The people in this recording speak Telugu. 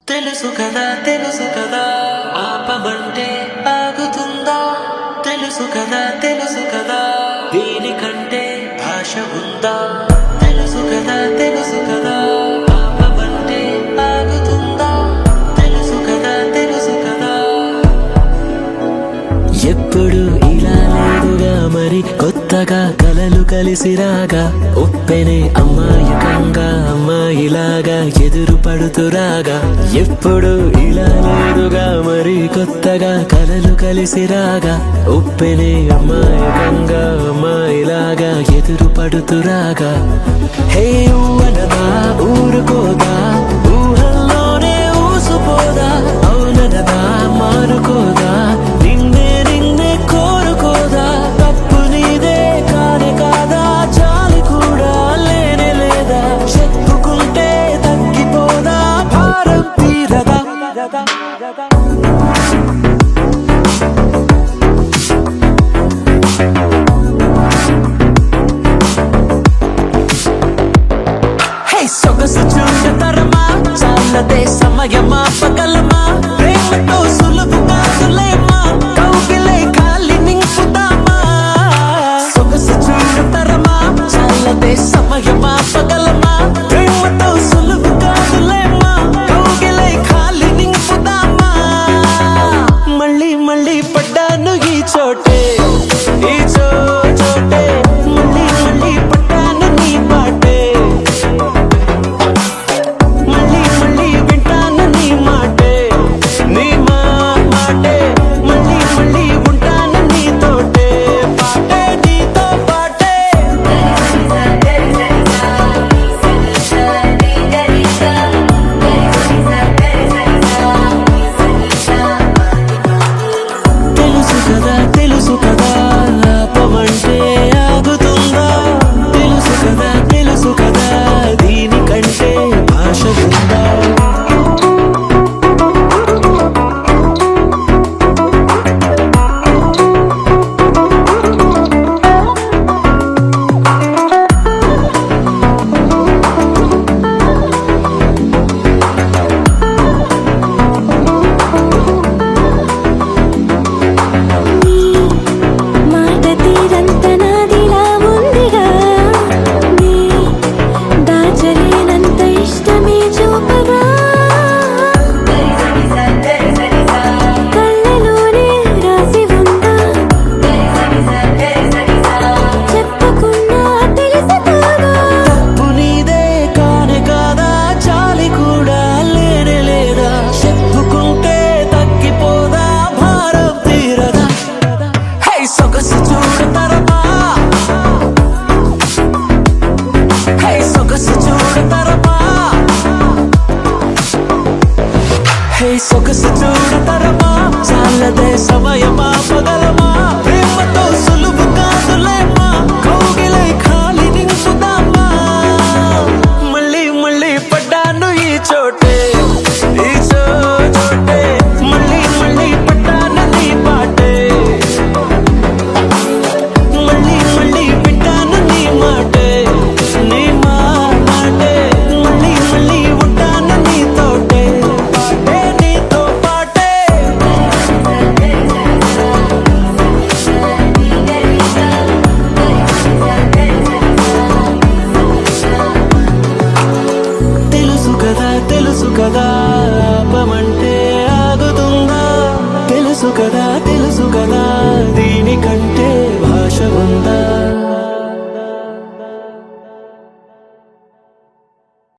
తెలుసు కదా ఆపమంటే ఆగుతుందా తెలుసు కదా దీనికంటే భాష ఉందా తెలుసు కదా ఆపమంటే ఆగుతుందా తెలుసు కదా ఎప్పుడు ఇలా లేదుగా మరి కొత్తగా కలలు కలిసి రాగా ఉప్పెనే అమ్మాయికంగా అమ్మాయిలాగా ఎదురు పడుతురాగా ఎప్పుడు ఇలా లేదుగా మరి కొత్తగా కలలు కలిసి రాగా ఉప్పెనే అమ్మాయికంగా అమ్మాయిలాగా ఎదురు పడుతురాగా హే ఊవనదా ఊరుకోదా ఊహల్లోనే ఊసుపోదా అవునదా మారుకోదా నిన్నే కోరుకోదా తప్పు నీదే కానే కాదా చాలి కూడా లేనే లేదా చెప్పుకుంటే తగ్గిపోదా భారం తీరదా సొగసు చూడతరమా చాలదే సమయమా పగలమా ప్రేమతో సులువు కాదులేమా కౌగిలే ఖాళీ నింపుతామా సొగసు చూడతరమా చాలదే సమయమా పగలమా ప్రేమతో సులువు కాదులేమా కౌగిలే ఖాళీ నింపుతామా మళ్ళీ మళ్ళీ పడ్డాను ఈ చోటే ఈ చోటే మళ్ళీ మళ్ళీ పడ్డాను నీ పాటే తెలుసు కదా ఆపమంటే ఆగుతుందా తెలుసు కదా దీనికంటే భాష ఉందా సొగసు చూడతరమా చాలదే సమయమా పగలమా ప్రేమతో